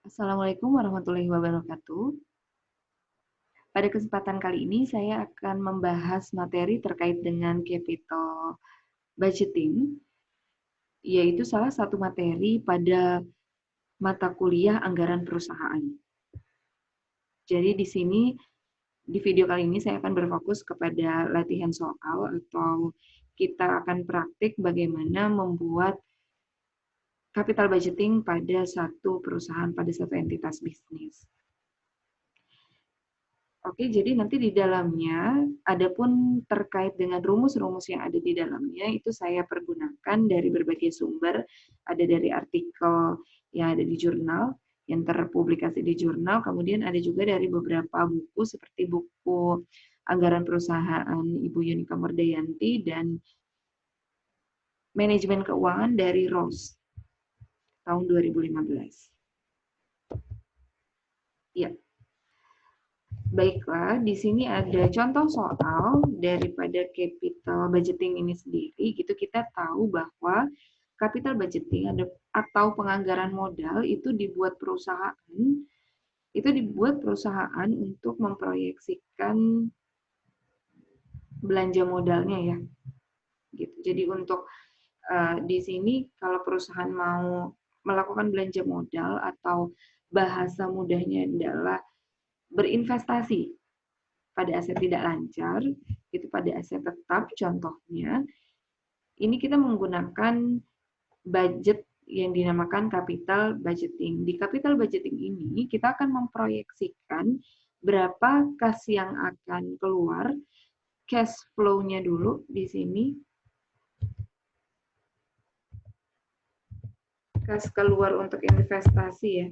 Assalamualaikum warahmatullahi wabarakatuh. Pada kesempatan kali ini saya akan membahas materi terkait dengan capital budgeting, yaitu salah satu materi pada mata kuliah anggaran perusahaan. Jadi di video kali ini saya akan berfokus kepada latihan soal atau kita akan praktik bagaimana membuat capital budgeting pada satu perusahaan, pada satu entitas bisnis. Oke, jadi nanti di dalamnya, adapun terkait dengan rumus-rumus yang ada di dalamnya, itu saya pergunakan dari berbagai sumber, ada dari artikel yang ada di jurnal, yang terpublikasi di jurnal, kemudian ada juga dari beberapa buku, seperti buku Anggaran Perusahaan Ibu Yunika Murdayanti, dan Manajemen Keuangan dari Ross, tahun 2015. Ya. Baiklah, di sini ada contoh soal daripada capital budgeting ini sendiri. Gitu kita tahu bahwa capital budgeting atau penganggaran modal itu dibuat perusahaan untuk memproyeksikan belanja modalnya ya. Gitu. Jadi untuk di sini kalau perusahaan mau melakukan belanja modal atau bahasa mudahnya adalah berinvestasi pada aset tidak lancar, itu pada aset tetap, contohnya, ini kita menggunakan budget yang dinamakan capital budgeting. Di capital budgeting ini, kita akan memproyeksikan berapa kas yang akan keluar, cash flow-nya dulu di sini, kas keluar untuk investasi ya,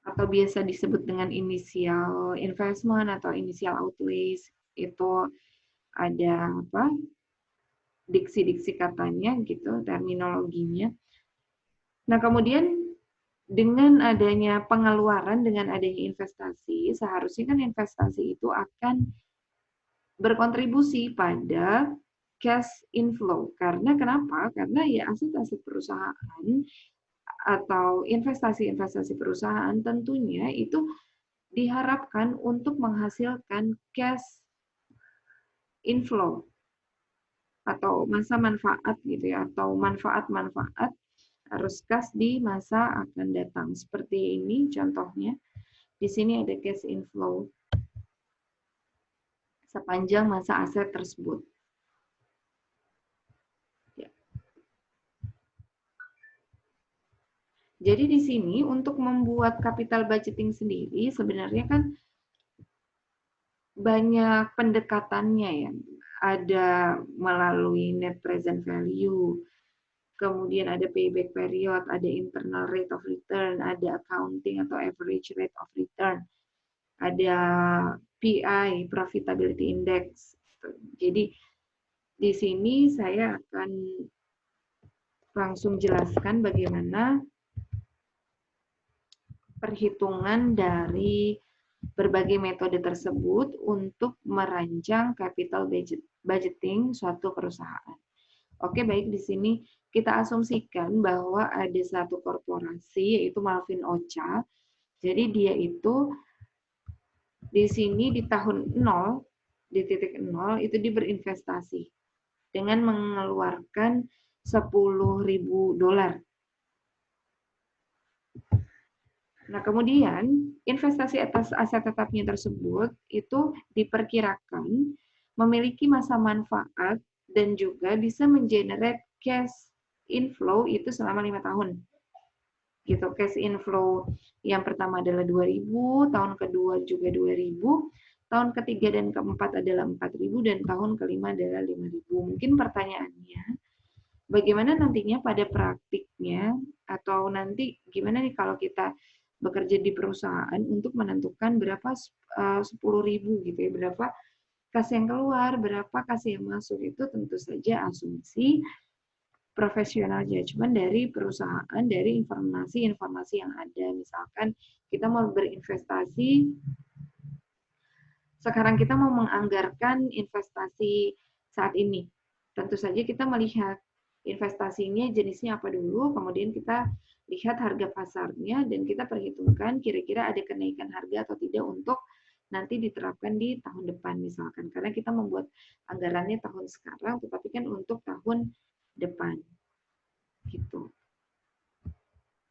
atau biasa disebut dengan initial investment atau initial outlays, itu ada apa? Diksi-diksi katanya gitu, terminologinya. Nah, kemudian dengan adanya pengeluaran, dengan adanya investasi, seharusnya kan investasi itu akan berkontribusi pada cash inflow. Karena kenapa? Karena ya aset-aset perusahaan atau investasi-investasi perusahaan tentunya itu diharapkan untuk menghasilkan cash inflow atau masa manfaat gitu ya, atau manfaat-manfaat harus kas di masa akan datang. Seperti ini contohnya. Di sini ada cash inflow sepanjang masa aset tersebut. Ya. Jadi di sini untuk membuat capital budgeting sendiri sebenarnya kan banyak pendekatannya ya. Ada melalui net present value, kemudian ada payback period, ada internal rate of return, ada accounting atau average rate of return, ada PI, profitability index. Jadi di sini saya akan langsung jelaskan bagaimana perhitungan dari berbagai metode tersebut untuk merancang capital budgeting suatu perusahaan. Oke, baik, di sini kita asumsikan bahwa ada satu korporasi yaitu Malvin Ocha. Jadi dia itu di sini di tahun 0, di titik 0 itu dia berinvestasi dengan mengeluarkan $10.000. Nah, kemudian investasi atas aset tetapnya tersebut itu diperkirakan memiliki masa manfaat dan juga bisa mengenerate cash inflow itu selama 5 tahun. Gitu, cash inflow yang pertama adalah 2.000, tahun kedua juga 2.000, tahun ketiga dan keempat adalah 4.000, dan tahun kelima adalah 5.000. Mungkin pertanyaannya, bagaimana nantinya pada praktiknya, atau nanti gimana nih kalau kita bekerja di perusahaan untuk menentukan berapa 10.000 gitu ya, berapa kas yang keluar, berapa kas yang masuk, itu tentu saja asumsi profesional judgment dari perusahaan, dari informasi-informasi yang ada. Misalkan kita mau berinvestasi, sekarang kita mau menganggarkan investasi saat ini. Tentu saja kita melihat investasinya jenisnya apa dulu, kemudian kita lihat harga pasarnya, dan kita perhitungkan kira-kira ada kenaikan harga atau tidak untuk nanti diterapkan di tahun depan misalkan. Karena kita membuat anggarannya tahun sekarang, tetapi kan untuk tahun depan. Gitu.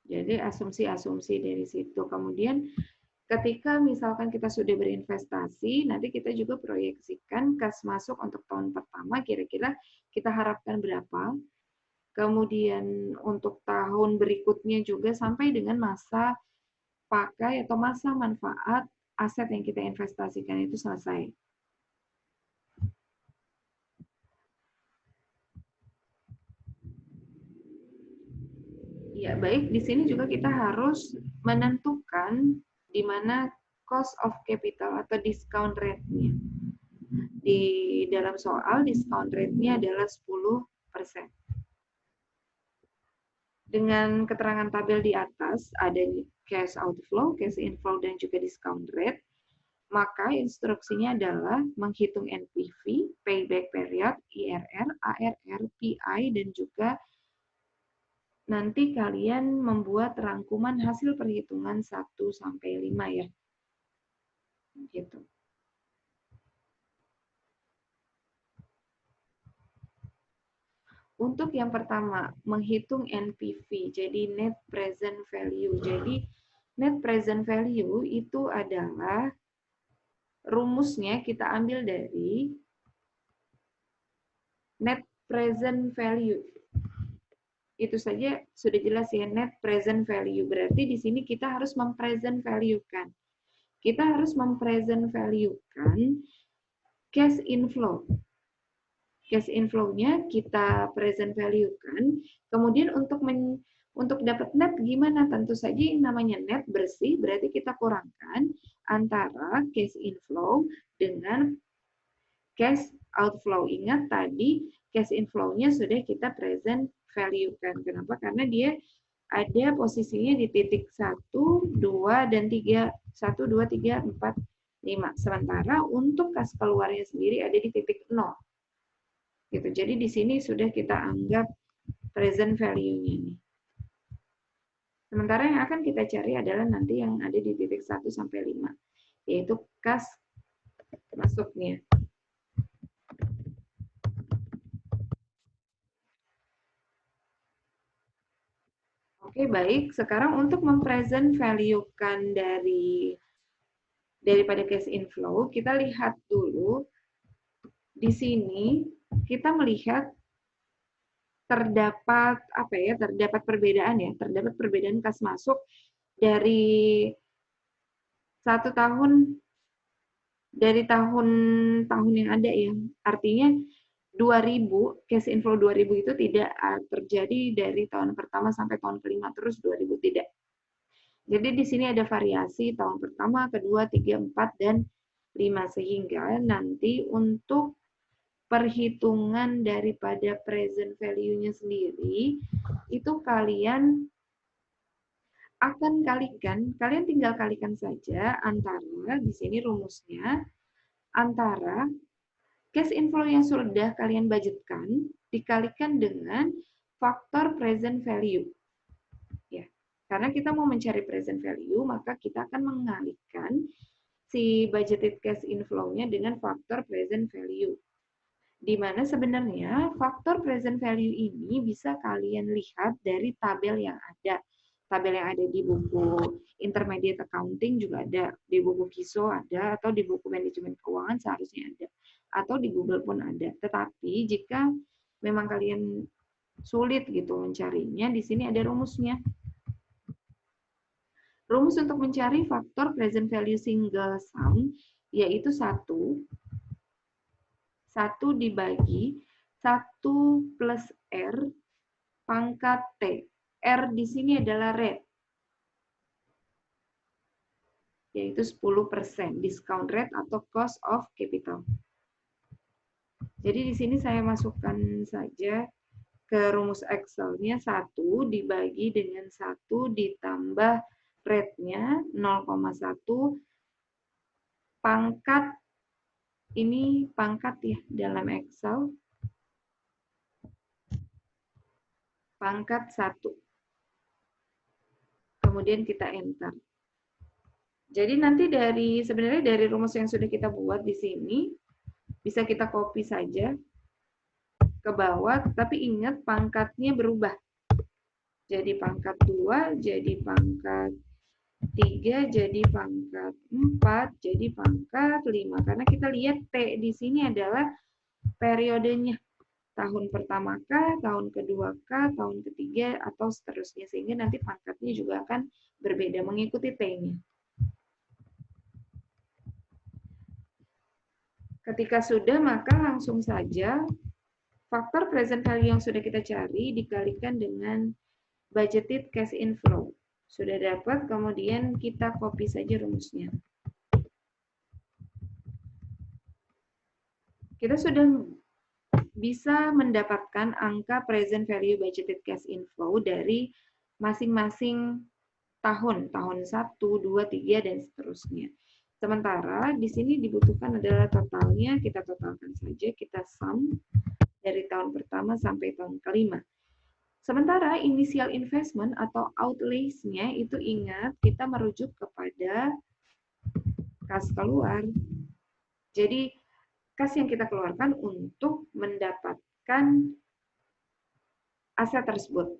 Jadi asumsi-asumsi dari situ. Kemudian ketika misalkan kita sudah berinvestasi, nanti kita juga proyeksikan kas masuk untuk tahun pertama kira-kira kita harapkan berapa. Kemudian untuk tahun berikutnya juga sampai dengan masa pakai atau masa manfaat aset yang kita investasikan itu selesai. Ya, baik. Di sini juga kita harus menentukan di mana cost of capital atau discount rate-nya. Di dalam soal, discount rate-nya adalah 10%. Dengan keterangan tabel di atas, ada cash outflow, cash inflow, dan juga discount rate, maka instruksinya adalah menghitung NPV, payback period, IRR, ARR, PI, dan juga nanti kalian membuat rangkuman hasil perhitungan 1-5 ya. Gitu. Untuk yang pertama, menghitung NPV, jadi net present value. Jadi net present value itu adalah rumusnya kita ambil dari net present value. Itu saja sudah jelas ya, net present value. Berarti di sini kita harus mempresent value-kan. Kita harus mempresent value-kan cash inflow. Cash inflow-nya kita present value-kan. Kemudian untuk dapat net gimana? Tentu saja yang namanya net bersih berarti kita kurangkan antara cash inflow dengan cash outflow. Ingat tadi cash inflow-nya sudah kita present value-kan. Kenapa? Karena dia ada posisinya di titik 1, 2, dan 3. 1, 2, 3, 4, 5. Sementara untuk kas keluarnya sendiri ada di titik 0. Gitu. Jadi di sini sudah kita anggap present value-nya ini. Sementara yang akan kita cari adalah nanti yang ada di titik 1-5, yaitu kas masuknya. Oke, baik. Sekarang untuk mempresent value-kan daripada cash inflow, kita lihat dulu di sini kita melihat terdapat perbedaan kas masuk dari tahun yang ada ya. Artinya 2000, cash inflow 2000 itu tidak terjadi dari tahun pertama sampai tahun kelima terus 2000 tidak. Jadi di sini ada variasi tahun pertama, kedua, 3, 4, dan 5 sehingga nanti untuk perhitungan daripada present value-nya sendiri itu kalian akan kalian tinggal kalikan saja antara di sini rumusnya antara cash inflow yang sudah kalian budgetkan dikalikan dengan faktor present value. Ya. Karena kita mau mencari present value, maka kita akan mengalihkan si budgeted cash inflow-nya dengan faktor present value. Di mana sebenarnya faktor present value ini bisa kalian lihat dari tabel yang ada. Tabel yang ada di buku Intermediate Accounting juga ada, di buku KISO ada, atau di buku Manajemen Keuangan seharusnya ada, atau di Google pun ada. Tetapi jika memang kalian sulit gitu mencarinya, di sini ada rumusnya. Rumus untuk mencari faktor present value single sum yaitu 1 dibagi 1 plus R pangkat T. R di sini adalah rate, yaitu 10%, discount rate atau cost of capital. Jadi di sini saya masukkan saja ke rumus Excel-nya 1 dibagi dengan 1 ditambah rate-nya 0,1 pangkat, ini pangkat ya dalam Excel. pangkat 1. Kemudian kita enter. Jadi nanti sebenarnya dari rumus yang sudah kita buat di sini, bisa kita copy saja ke bawah, tapi ingat pangkatnya berubah. Jadi pangkat 2, jadi pangkat 3, jadi pangkat 4, jadi pangkat 5. Karena kita lihat T di sini adalah periodenya. Tahun pertama kah, tahun kedua kah, tahun ketiga, atau seterusnya. Sehingga nanti pangkatnya juga akan berbeda mengikuti T-nya. Ketika sudah, maka langsung saja faktor present value yang sudah kita cari dikalikan dengan budgeted cash inflow. Sudah dapat, kemudian kita copy saja rumusnya. Kita sudah bisa mendapatkan angka present value budgeted cash inflow dari masing-masing tahun 1, 2, 3, dan seterusnya. Sementara di sini dibutuhkan adalah totalnya, kita totalkan saja, kita sum dari tahun pertama sampai tahun kelima. Sementara initial investment atau outlays-nya itu ingat kita merujuk kepada kas keluar. Jadi kas yang kita keluarkan untuk mendapatkan aset tersebut.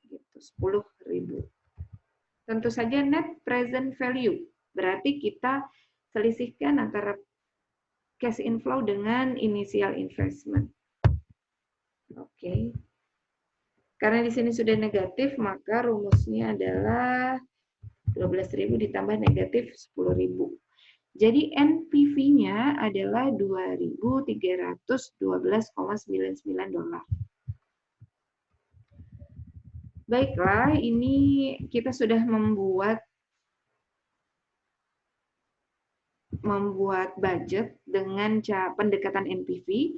Gitu, 10.000. Tentu saja net present value. Berarti kita selisihkan antara cash inflow dengan initial investment. Oke. Karena di sini sudah negatif, maka rumusnya adalah 12.000 ditambah negatif 10.000. Jadi NPV-nya adalah $2.312,99. Baiklah, ini kita sudah membuat budget dengan pendekatan NPV.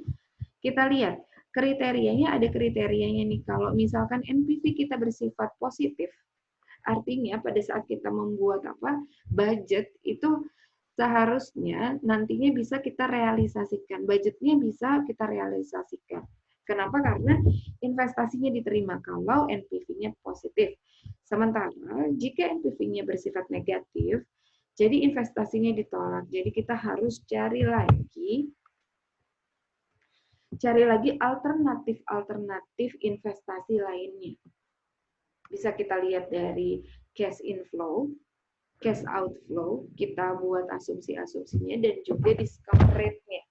Kita lihat kriterianya, ada kriterianya nih. Kalau misalkan NPV kita bersifat positif, artinya pada saat kita membuat budget itu seharusnya nantinya bisa kita realisasikan. Budgetnya bisa kita realisasikan. Kenapa? Karena investasinya diterima kalau NPV-nya positif. Sementara jika NPV-nya bersifat negatif, jadi investasinya ditolak. Jadi kita harus cari lagi alternatif investasi lainnya. Bisa kita lihat dari cash inflow, cash outflow, kita buat asumsi-asumsinya dan juga discount rate-nya.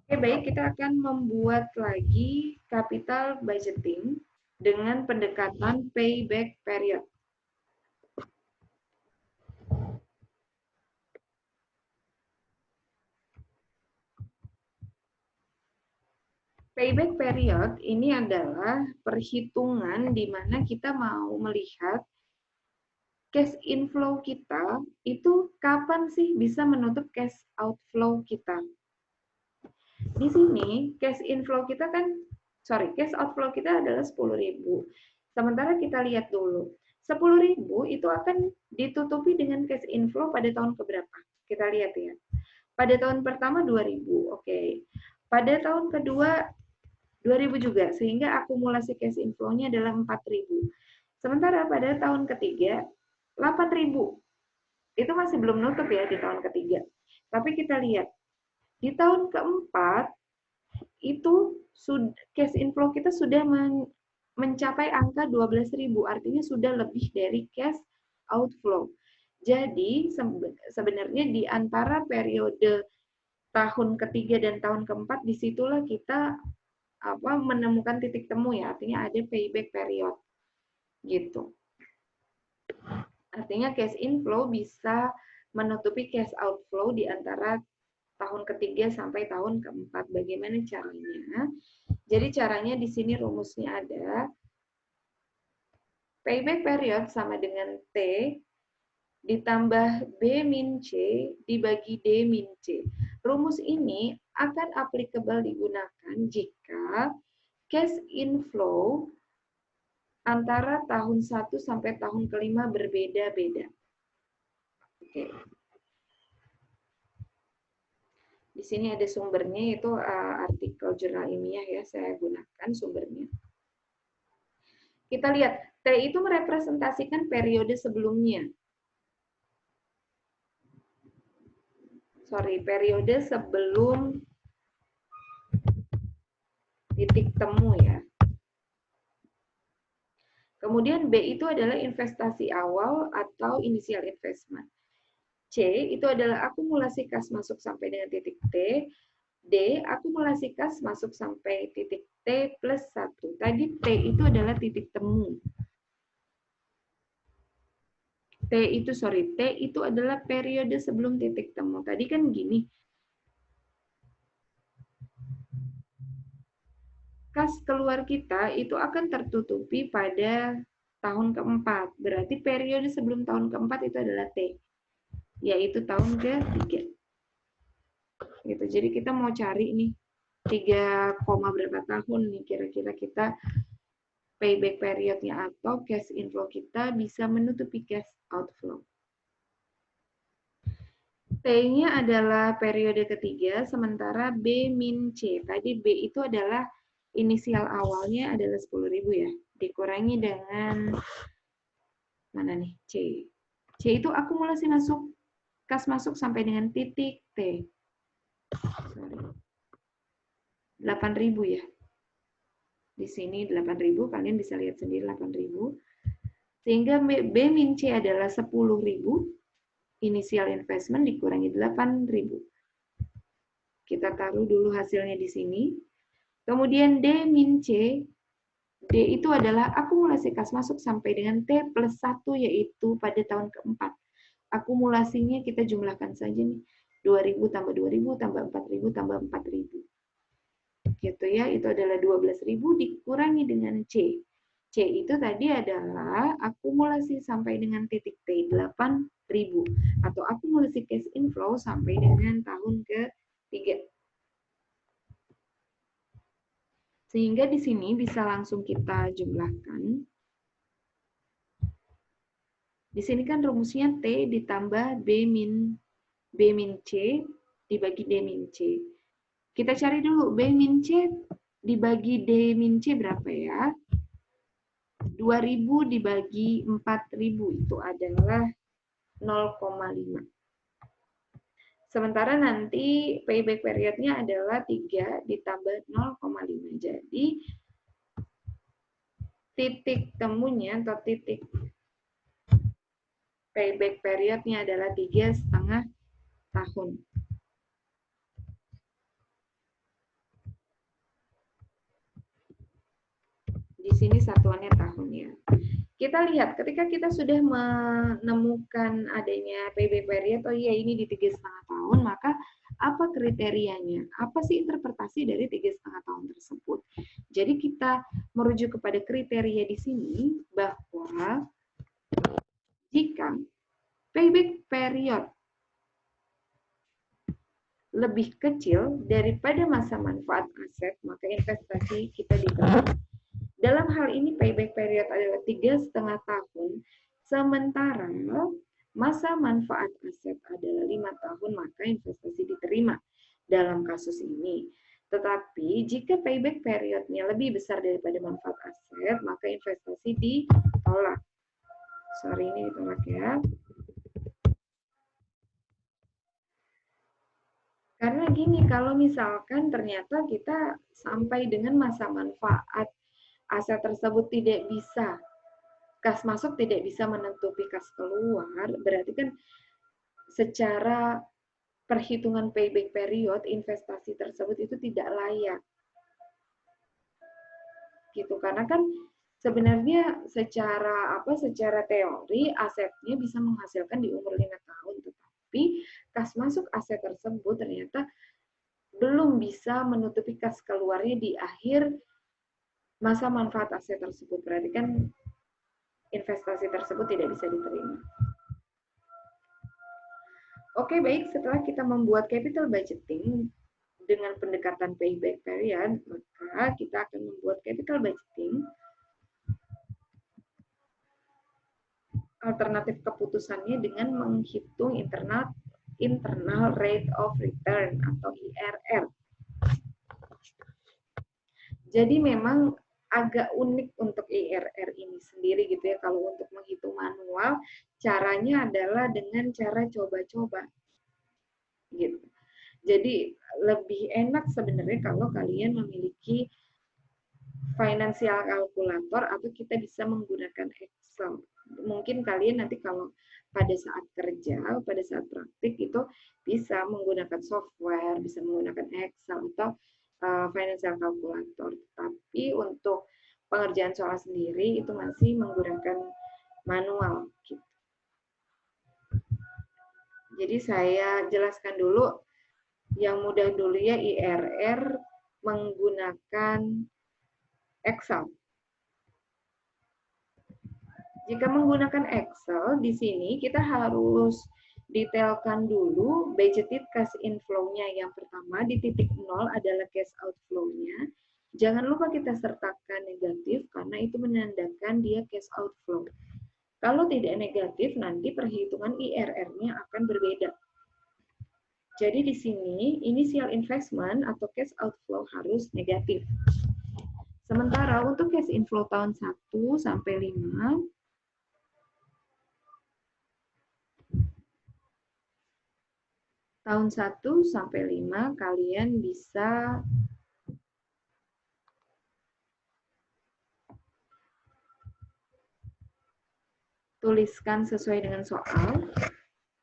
Oke, baik, kita akan membuat lagi capital budgeting dengan pendekatan payback period. Payback period ini adalah perhitungan di mana kita mau melihat cash inflow kita itu kapan sih bisa menutup cash outflow kita. Di sini cash outflow kita adalah 10.000. Sementara kita lihat dulu, 10.000 itu akan ditutupi dengan cash inflow pada tahun keberapa? Kita lihat ya. Pada tahun pertama 2.000, oke. Pada tahun kedua 2.000 juga, sehingga akumulasi cash inflow-nya adalah 4.000. Sementara pada tahun ketiga 8.000. Itu masih belum nutup ya di tahun ketiga. Tapi kita lihat di tahun keempat itu cash inflow kita sudah mencapai angka 12.000, artinya sudah lebih dari cash outflow. Jadi sebenarnya di antara periode tahun ketiga dan tahun keempat disitulah kita menemukan titik temu ya, artinya ada payback period gitu. Artinya cash inflow bisa menutupi cash outflow di antara tahun ketiga sampai tahun keempat. Bagaimana caranya? Jadi caranya di sini rumusnya ada payback period sama dengan T ditambah B min C dibagi D min C. Rumus ini akan applicable digunakan jika cash inflow antara tahun 1 sampai tahun kelima berbeda-beda. Oke. Di Di sini ada sumbernya, itu artikel jurnal ilmiah ya, saya gunakan sumbernya. Kita lihat, T itu merepresentasikan periode sebelumnya. Periode sebelum titik temu ya. Kemudian B itu adalah investasi awal atau initial investment. C itu adalah akumulasi kas masuk sampai dengan titik T. D, akumulasi kas masuk sampai titik T plus 1. Tadi T itu adalah titik temu. T itu adalah periode sebelum titik temu. Tadi kan gini, kas keluar kita itu akan tertutupi pada tahun keempat. Berarti periode sebelum tahun keempat itu adalah T, yaitu tahun ketiga. Gitu. Jadi kita mau cari nih 3, berapa tahun nih kira-kira kita payback periodnya atau cash inflow kita bisa menutupi cash outflow. T-nya adalah periode ketiga, sementara B min C. Tadi B itu adalah inisial awalnya adalah 10.000 ya. Dikurangi dengan mana nih? C. C itu akumulasi masuk, kas masuk sampai dengan titik T. 8.000 ya. Di sini 8.000, kalian bisa lihat sendiri 8.000. Sehingga B min C adalah 10.000. Initial investment dikurangi 8.000. Kita taruh dulu hasilnya di sini. Kemudian D min C, D itu adalah akumulasi kas masuk sampai dengan T plus 1, yaitu pada tahun keempat. Akumulasinya kita jumlahkan saja nih. 2.000 tambah 2.000 tambah 4.000 tambah 4.000. Gitu ya, itu adalah 12.000 dikurangi dengan C. C itu tadi adalah akumulasi sampai dengan titik T 8.000 atau akumulasi cash inflow sampai dengan tahun ke-3. Sehingga di sini bisa langsung kita jumlahkan. Di sini kan rumusnya T ditambah B min C dibagi D min C. Kita cari dulu B min C dibagi D min C berapa ya? 2.000 dibagi 4.000 itu adalah 0,5. Sementara nanti payback periodnya adalah 3 ditambah 0,5. Jadi titik temunya atau titik payback periodnya adalah 3,5 tahun. Di sini satuannya tahun ya. Kita lihat ketika kita sudah menemukan adanya payback period, oh iya ini di 3,5 tahun, maka apa kriterianya? Apa sih interpretasi dari 3,5 tahun tersebut? Jadi kita merujuk kepada kriteria di sini bahwa jika payback period lebih kecil daripada masa manfaat aset, maka investasi kita diterima. Dalam hal ini payback period adalah 3,5 tahun, sementara masa manfaat aset adalah 5 tahun, maka investasi diterima dalam kasus ini. Tetapi jika payback periodnya lebih besar daripada manfaat aset, maka investasi ditolak. Sorry, ini ditolak ya. Karena gini, kalau misalkan ternyata kita sampai dengan masa manfaat aset tersebut tidak bisa, kas masuk tidak bisa menutupi kas keluar, berarti kan secara perhitungan payback period investasi tersebut itu tidak layak. Gitu, karena kan sebenarnya secara teori asetnya bisa menghasilkan di umur 5 tahun, tetapi kas masuk aset tersebut ternyata belum bisa menutupi kas keluarnya di akhir masa manfaat aset tersebut. Berarti kan investasi tersebut tidak bisa diterima. Oke, baik. Setelah kita membuat capital budgeting dengan pendekatan payback period, maka kita akan membuat capital budgeting. Alternatif keputusannya dengan menghitung internal internal rate of return atau IRR. Jadi memang agak unik untuk IRR ini sendiri gitu ya. Kalau untuk menghitung manual, caranya adalah dengan cara coba-coba gitu. Jadi lebih enak sebenarnya kalau kalian memiliki financial calculator atau kita bisa menggunakan Excel. Mungkin kalian nanti kalau pada saat kerja, pada saat praktik itu bisa menggunakan software, bisa menggunakan Excel atau financial calculator. Tapi untuk pengerjaan soal sendiri itu masih menggunakan manual. Gitu. Jadi saya jelaskan dulu yang mudah dulu ya, IRR menggunakan Excel. Jika menggunakan Excel, di sini kita harus detailkan dulu budgeted cash inflow-nya. Yang pertama, di titik 0 adalah cash outflow-nya. Jangan lupa kita sertakan negatif, karena itu menandakan dia cash outflow. Kalau tidak negatif, nanti perhitungan IRR-nya akan berbeda. Jadi di sini, initial investment atau cash outflow harus negatif. Sementara untuk cash inflow tahun 1 sampai 5, tahun 1 sampai 5 kalian bisa tuliskan sesuai dengan soal.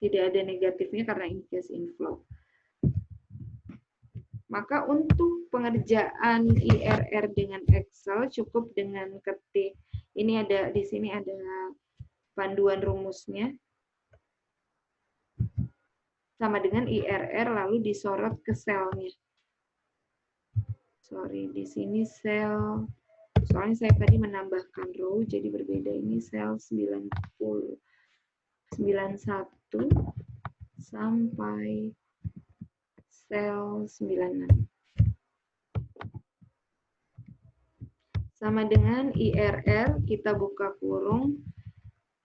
Tidak ada negatifnya karena ini cash inflow. Maka untuk pengerjaan IRR dengan Excel cukup dengan ketik. Ini ada di sini ada panduan rumusnya. Sama dengan IRR lalu disorot ke selnya. Sorry, di sini sel, soalnya saya tadi menambahkan row, jadi berbeda. Ini sel 91 sampai sel 96. Sama dengan IRR, kita buka kurung,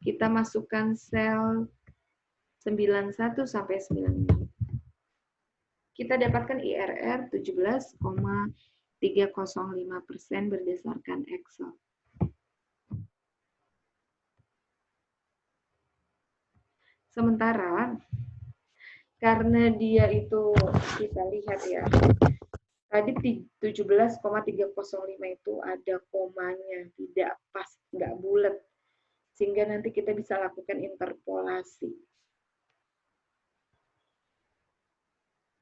kita masukkan sel 91 sampai 96. Kita dapatkan IRR 17,305% berdasarkan Excel. Sementara karena dia itu kita lihat ya, tadi 17,305 itu ada komanya, tidak pas, nggak bulat, sehingga nanti kita bisa lakukan interpolasi.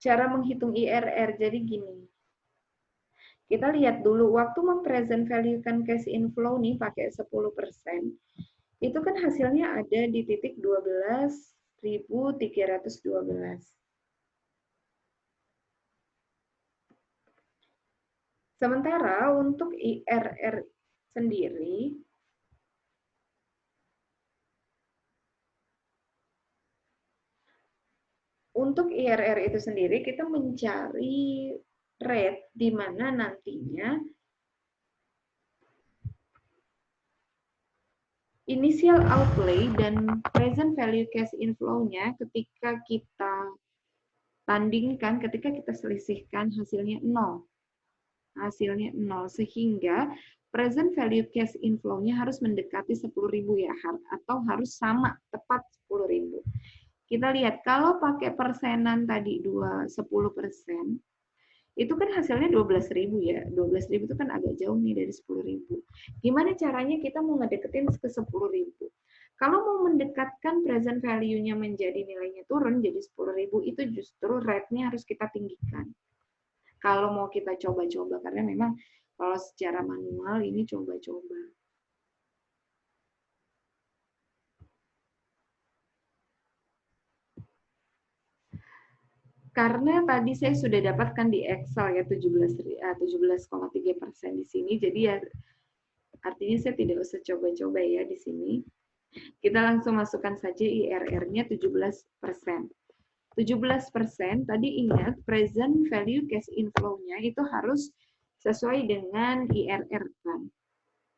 Cara menghitung IRR jadi gini. Kita lihat dulu waktu mempresent value-kan cash inflow nih pakai 10%, itu kan hasilnya ada di titik 12.312. Sementara untuk IRR sendiri, itu sendiri kita mencari rate di mana nantinya initial outlay dan present value cash inflow-nya ketika kita tandingkan, ketika kita selisihkan hasilnya 0. Hasilnya 0, sehingga present value cash inflow-nya harus mendekati 10.000 ya, atau harus sama, tepat 10.000. Kita lihat, kalau pakai persenan tadi 10%, itu kan hasilnya 12.000 ya. 12.000 itu kan agak jauh nih dari 10.000. Gimana caranya kita mau ngedeketin ke 10.000? Kalau mau mendekatkan present value-nya menjadi nilainya turun jadi 10.000, itu justru rate-nya harus kita tinggikan. Kalau mau kita coba-coba, karena memang kalau secara manual ini coba-coba. Karena tadi saya sudah dapatkan di Excel ya 17,3% di sini, jadi ya artinya saya tidak usah coba-coba ya di sini. Kita langsung masukkan saja IRR-nya 17%. 17% tadi ingat present value cash inflow-nya itu harus sesuai dengan IRR kan.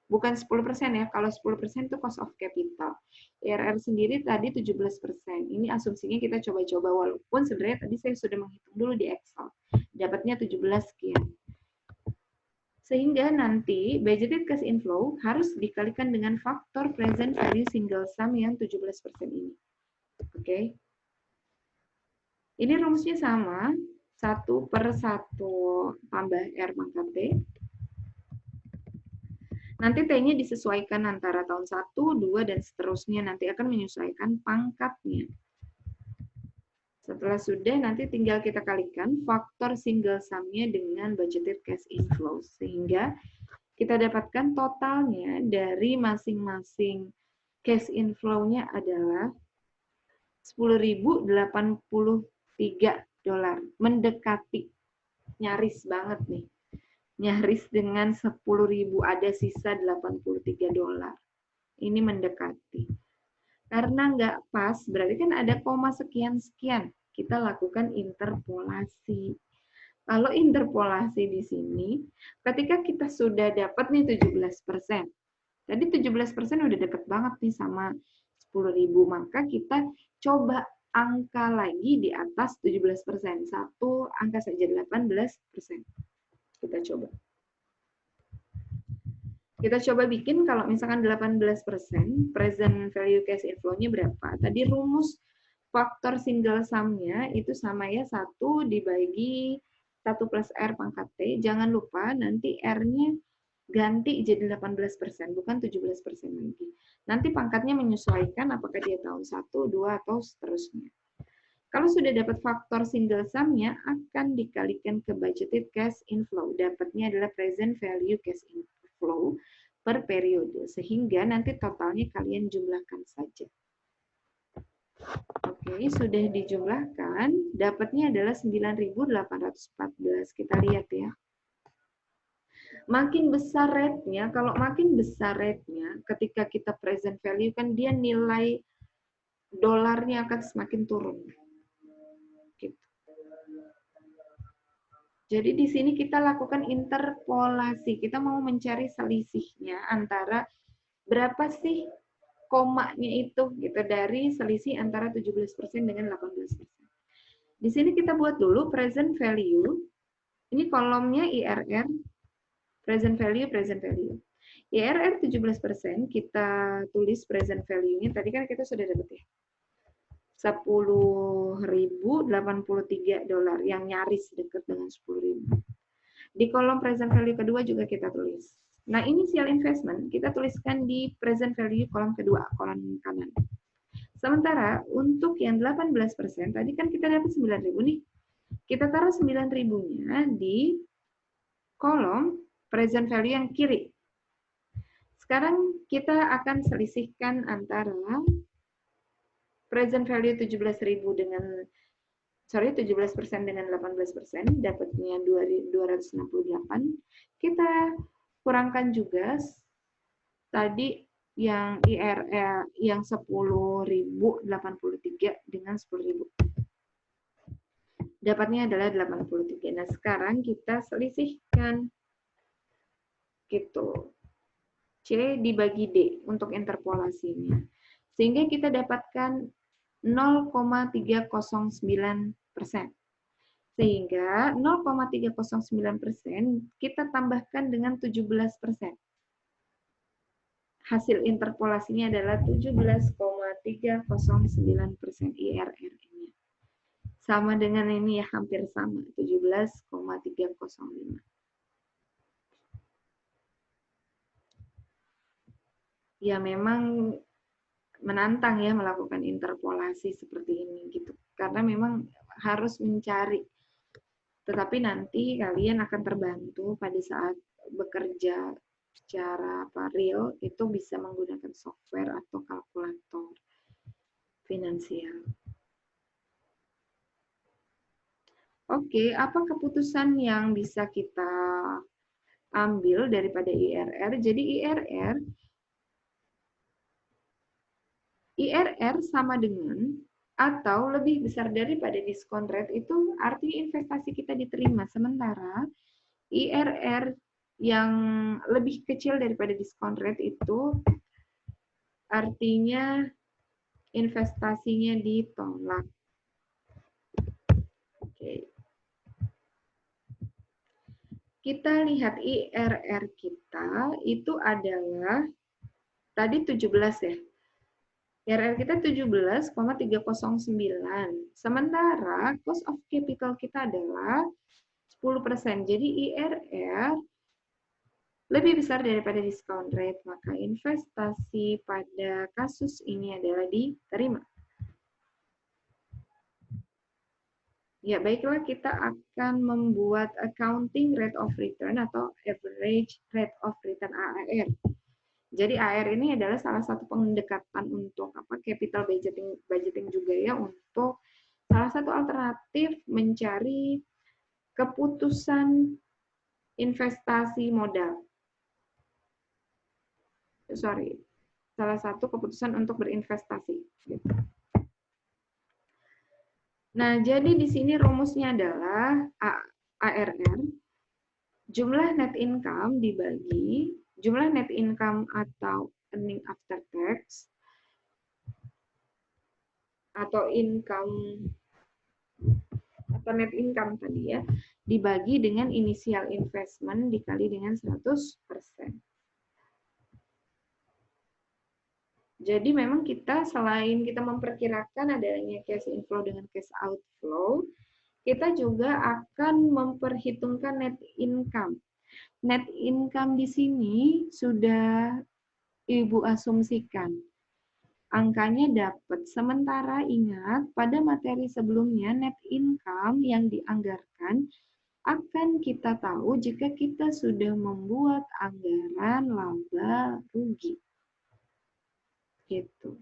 bukan 10% ya. Kalau 10% itu cost of capital. IRR sendiri tadi 17%. Ini asumsinya kita coba-coba, walaupun sebenarnya tadi saya sudah menghitung dulu di Excel. Dapatnya 17 sekian. Sehingga nanti budgeted cash inflow harus dikalikan dengan faktor present value single sum yang 17% ini. Oke. Ini rumusnya sama, 1/1 tambah R pangkat T. Nanti T-nya disesuaikan antara tahun 1, 2, dan seterusnya. Nanti akan menyesuaikan pangkatnya. Setelah sudah, nanti tinggal kita kalikan faktor single sum-nya dengan budgeted cash inflow. Sehingga kita dapatkan totalnya dari masing-masing cash inflow-nya adalah $10.083. Mendekati. Nyaris banget nih. Nyaris dengan 10.000, ada sisa $83. Ini mendekati. Karena nggak pas, berarti kan ada koma sekian-sekian. Kita lakukan interpolasi. Kalau interpolasi di sini, ketika kita sudah dapat nih 17%, tadi 17% udah deket banget nih sama 10.000, maka kita coba angka lagi di atas 17%. Satu angka saja, 18%. Kita coba. Kita coba bikin kalau misalkan 18%, present value cash inflow-nya berapa? Tadi rumus faktor single sum-nya itu sama ya, 1 dibagi 1 plus R pangkat T. Jangan lupa nanti R-nya ganti jadi 18%, bukan 17% lagi. Nanti pangkatnya menyesuaikan apakah dia tahun 1, 2, atau seterusnya. Kalau sudah dapat faktor single sum-nya, akan dikalikan ke budgeted cash inflow. Dapatnya adalah present value cash inflow per periode. Sehingga nanti totalnya kalian jumlahkan saja. Oke, sudah dijumlahkan. Dapatnya adalah 9.814. Kita lihat ya. Makin besar rate-nya, kalau makin besar rate-nya, ketika kita present value, kan dia nilai dolarnya akan semakin turun. Gitu. Jadi di sini kita lakukan interpolasi. Kita mau mencari selisihnya antara berapa sih komanya itu gitu dari selisih antara 17% dengan 18%. Di sini kita buat dulu present value. Ini kolomnya IRR, present value, present value. IRR 17%, kita tulis present value-nya. Tadi kan kita sudah dapat ya. $10.083 yang nyaris dekat dengan 10.000. Di kolom present value kedua juga kita tulis. Nah, initial investment kita tuliskan di present value kolom kedua, kolom kanan. Sementara untuk yang 18%, tadi kan kita dapat 9.000 nih. Kita taruh 9.000-nya di kolom present value yang kiri. Sekarang kita akan selisihkan antara present value 17.000 dengan 17% dengan 18%, dapatnya 268. Kita kurangkan juga tadi yang IRR yang 10.083 dengan 10.000. Dapatnya adalah 83. Nah, sekarang kita selisihkan gitu. C dibagi D untuk interpolasinya. Sehingga kita dapatkan 0,309%. Sehingga 0,309% kita tambahkan dengan 17%. Hasil interpolasinya adalah 17,309% IRR-nya. Sama dengan ini ya, hampir sama, 17,305. Ya memang menantang ya melakukan interpolasi seperti ini gitu. Karena memang harus mencari. Tetapi nanti kalian akan terbantu pada saat bekerja secara real itu bisa menggunakan software atau kalkulator finansial. Oke, apa keputusan yang bisa kita ambil daripada IRR? Jadi IRR sama dengan atau lebih besar daripada diskon rate itu artinya investasi kita diterima. Sementara IRR yang lebih kecil daripada discount rate itu artinya investasinya ditolak. Oke. Kita lihat IRR kita itu adalah tadi 17 ya. IRR kita 17,309. Sementara cost of capital kita adalah 10%. Jadi IRR lebih besar daripada discount rate, maka investasi pada kasus ini adalah diterima. Ya, baiklah, kita akan membuat accounting rate of return atau average rate of return ARR. Jadi ARR ini adalah salah satu pendekatan untuk capital budgeting juga ya, untuk salah satu alternatif mencari keputusan investasi modal. Salah satu keputusan untuk berinvestasi. Nah, jadi di sini rumusnya adalah ARR, jumlah net income dibagi jumlah net income atau earning after tax atau income atau net income tadi ya, dibagi dengan initial investment dikali dengan 100%. Jadi memang kita selain kita memperkirakan adanya cash inflow dengan cash outflow, kita juga akan memperhitungkan net income. Net income di sini sudah Ibu asumsikan. Angkanya dapat. Sementara ingat, pada materi sebelumnya net income yang dianggarkan akan kita tahu jika kita sudah membuat anggaran laba rugi. Gitu.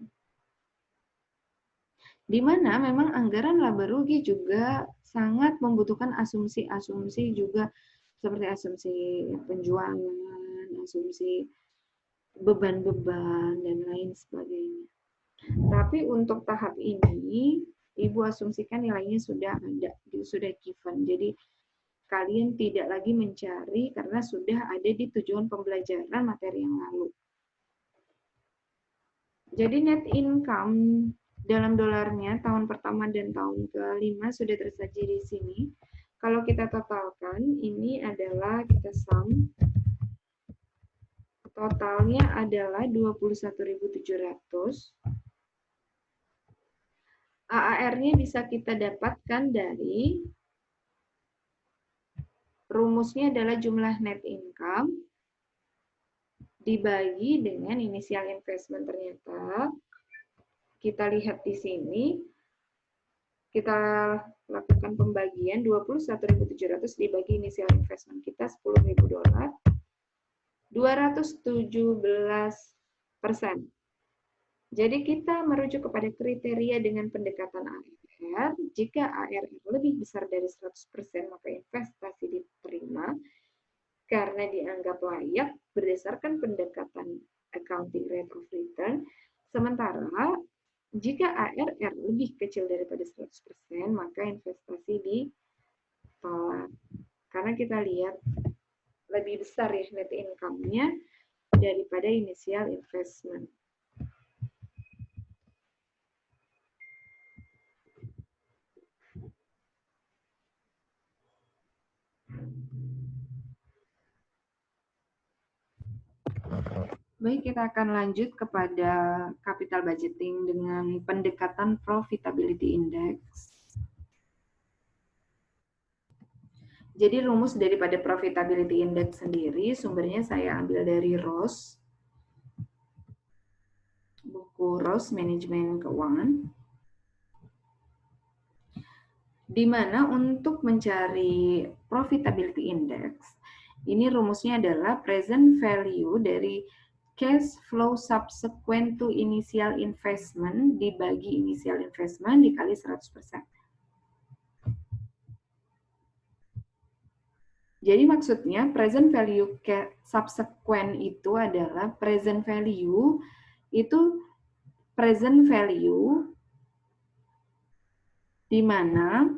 Di mana memang anggaran laba rugi juga sangat membutuhkan asumsi-asumsi juga seperti asumsi penjualan, asumsi beban-beban, dan lain sebagainya. Tapi untuk tahap ini, Ibu asumsikan nilainya sudah ada, sudah given. Jadi kalian tidak lagi mencari karena sudah ada di tujuan pembelajaran materi yang lalu. Jadi net income dalam dolarnya tahun pertama dan tahun kelima sudah tersaji di sini. Kalau kita totalkan, ini adalah kita sum. Totalnya adalah 21.700. AAR-nya bisa kita dapatkan dari rumusnya adalah jumlah net income dibagi dengan initial investment. Ternyata kita lihat di sini, kita lakukan pembagian 21.700 dibagi initial investment kita $10.000, 217%. Jadi kita merujuk kepada kriteria dengan pendekatan ARR. Jika ARR lebih besar dari 100%, maka investasi diterima karena dianggap layak berdasarkan pendekatan accounting rate of return. Sementara jika ARR lebih kecil daripada 100%, maka investasi ditolak. Karena kita lihat lebih besar ya net income-nya daripada initial investment. Baik, kita akan lanjut kepada capital budgeting dengan pendekatan profitability index. Jadi rumus daripada profitability index sendiri, sumbernya saya ambil dari Ross, buku Ross Manajemen Keuangan, di mana untuk mencari profitability index, ini rumusnya adalah present value dari cash flow subsequent to initial investment dibagi initial investment dikali 100%. Jadi maksudnya present value subsequent itu adalah present value di mana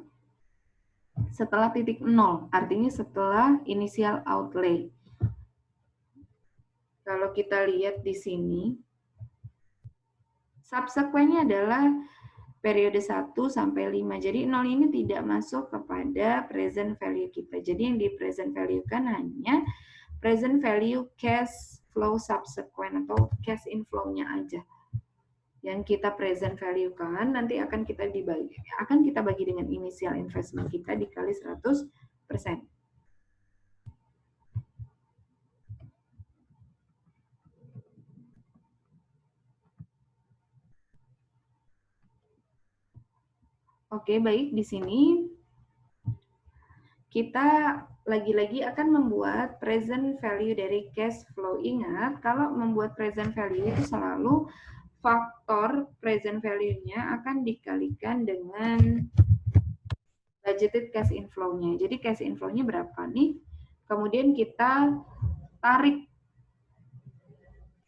setelah titik 0, artinya setelah initial outlay. Kalau kita lihat di sini, subsequentnya adalah periode 1 sampai 5. Jadi 0 ini tidak masuk kepada present value kita. Jadi yang di present value kan hanya present value cash flow subsequent atau cash inflow-nya aja. Yang kita present value kan nanti akan kita bagi dengan initial investment kita dikali 100%. Oke, baik, di sini kita lagi-lagi akan membuat present value dari cash flow. Ingat, kalau membuat present value itu selalu faktor present value-nya akan dikalikan dengan budgeted cash inflow-nya. Jadi cash inflow-nya berapa nih? Kemudian kita tarik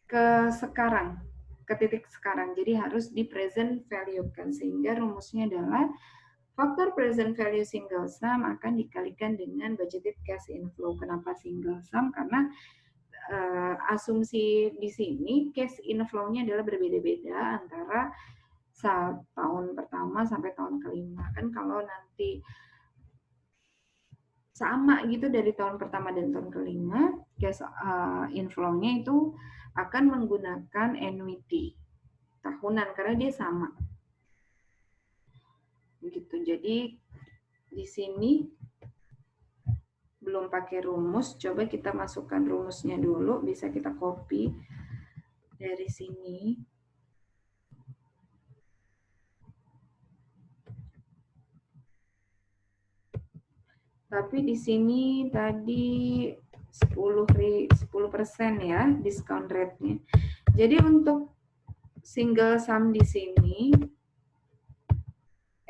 ke sekarang, ke titik sekarang. Jadi harus di present value-kan, sehingga rumusnya adalah faktor present value single sum akan dikalikan dengan budgeted cash inflow. Kenapa single sum? Karena asumsi di sini cash inflow-nya adalah berbeda-beda antara tahun pertama sampai tahun kelima. Kan kalau nanti sama gitu dari tahun pertama dan tahun kelima, cash inflow-nya itu akan menggunakan annuity tahunan karena dia sama. Gitu. Jadi di sini belum pakai rumus, coba kita masukkan rumusnya dulu, bisa kita copy dari sini. Tapi di sini tadi 10% ya discount rate-nya. Jadi untuk single sum di sini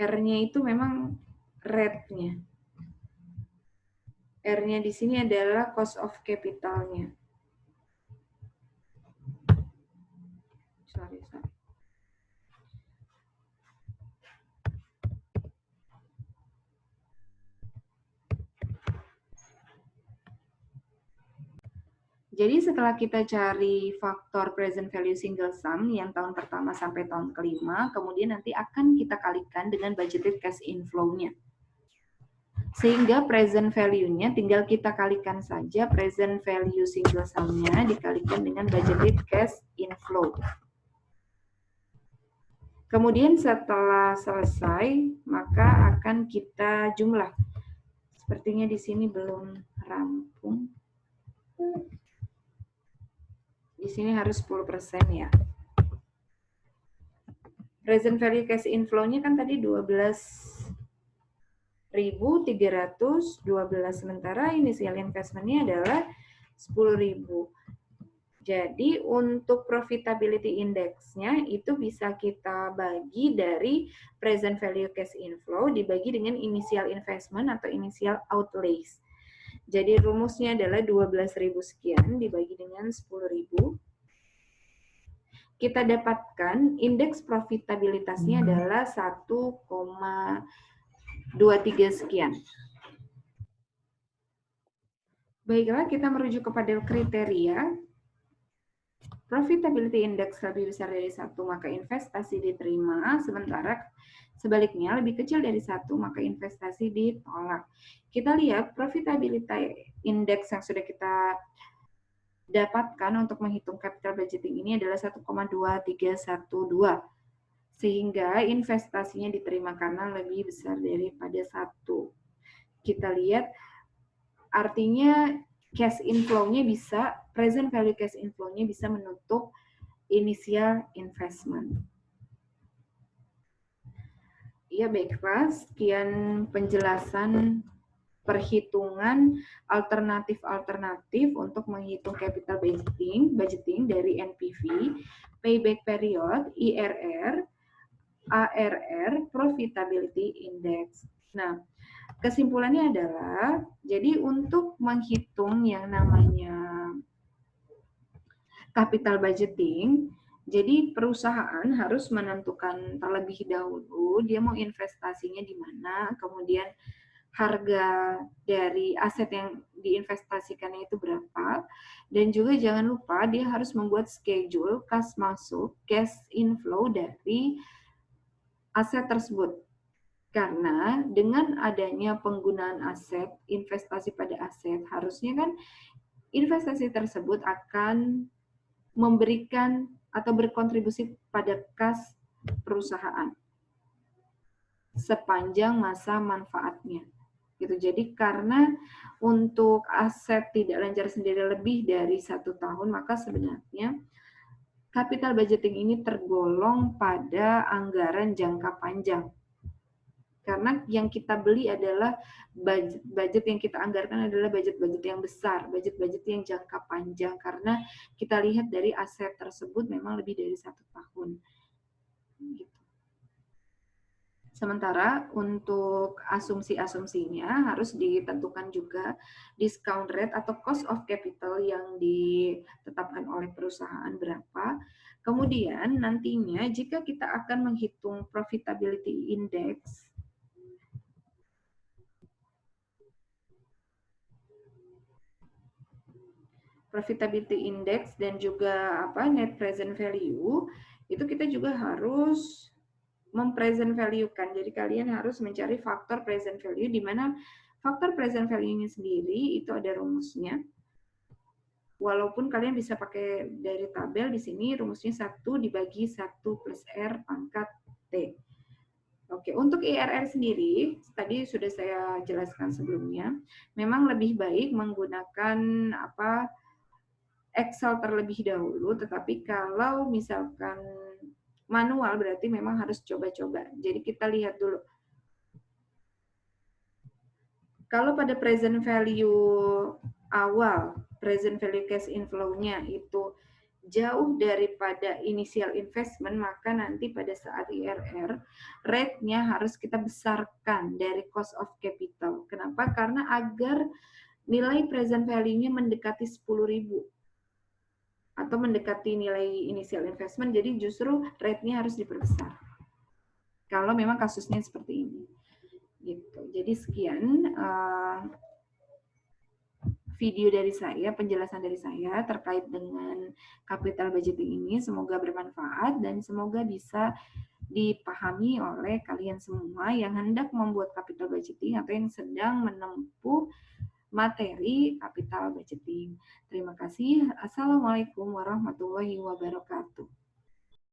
R-nya itu memang rate-nya. R-nya di sini adalah cost of capital-nya. Sorry. Jadi setelah kita cari faktor present value single sum yang tahun pertama sampai tahun kelima, kemudian nanti akan kita kalikan dengan budgeted cash inflow-nya. Sehingga present value-nya tinggal kita kalikan saja present value single sum-nya dikalikan dengan budgeted cash inflow. Kemudian setelah selesai, maka akan kita jumlah. Sepertinya di sini belum rampung. Di sini harus 10% ya. Present value cash inflow-nya kan tadi 12.312, sementara initial investment-nya adalah 10.000. Jadi untuk profitability index-nya itu bisa kita bagi dari present value cash inflow dibagi dengan initial investment atau initial outlays. Jadi rumusnya adalah 12.000 sekian dibagi dengan 10.000. Kita dapatkan indeks profitabilitasnya adalah 1,23 sekian. Baiklah, kita merujuk kepada kriteria. Profitability index lebih besar dari 1, maka investasi diterima, sementara sebaliknya lebih kecil dari 1, maka investasi ditolak. Kita lihat profitability index yang sudah kita dapatkan untuk menghitung capital budgeting ini adalah 1,2312. Sehingga investasinya diterima karena lebih besar daripada 1. Kita lihat artinya cash inflow-nya bisa, present value cash inflow-nya bisa menutup initial investment. Ya, baiklah, sekian penjelasan perhitungan alternatif untuk menghitung capital budgeting dari NPV, payback period, IRR, ARR, profitability index. Nah, kesimpulannya adalah, jadi untuk menghitung yang namanya capital budgeting, jadi perusahaan harus menentukan terlebih dahulu dia mau investasinya di mana, kemudian harga dari aset yang diinvestasikannya itu berapa, dan juga jangan lupa dia harus membuat schedule kas masuk, cash inflow dari aset tersebut. Karena dengan adanya penggunaan aset, investasi pada aset, harusnya kan investasi tersebut akan memberikan atau berkontribusi pada kas perusahaan sepanjang masa manfaatnya. Gitu. Jadi karena untuk aset tidak lancar sendiri lebih dari 1 tahun, maka sebenarnya capital budgeting ini tergolong pada anggaran jangka panjang. Karena yang kita beli adalah budget yang kita anggarkan adalah budget-budget yang besar, budget-budget yang jangka panjang. Karena kita lihat dari aset tersebut memang lebih dari 1 tahun. Gitu. Sementara untuk asumsi-asumsinya harus ditentukan juga discount rate atau cost of capital yang ditetapkan oleh perusahaan berapa. Kemudian nantinya jika kita akan menghitung profitability index, dan juga net present value, itu kita juga harus mempresent value-kan. Jadi kalian harus mencari faktor present value, di mana faktor present value-nya sendiri itu ada rumusnya. Walaupun kalian bisa pakai dari tabel, di sini rumusnya 1 dibagi 1 plus R pangkat T. Oke, untuk IRR sendiri, tadi sudah saya jelaskan sebelumnya, memang lebih baik menggunakan Excel terlebih dahulu, tetapi kalau misalkan manual berarti memang harus coba-coba. Jadi kita lihat dulu. Kalau pada present value awal, present value cash inflow-nya itu jauh daripada initial investment, maka nanti pada saat IRR, rate-nya harus kita besarkan dari cost of capital. Kenapa? Karena agar nilai present value-nya mendekati 10.000 atau mendekati nilai initial investment, jadi justru rate-nya harus diperbesar. Kalau memang kasusnya seperti ini. Gitu. Jadi sekian video dari saya, penjelasan dari saya terkait dengan capital budgeting ini. Semoga bermanfaat dan semoga bisa dipahami oleh kalian semua yang hendak membuat capital budgeting atau yang sedang menempuh materi capital budgeting. Terima kasih. Assalamualaikum warahmatullahi wabarakatuh.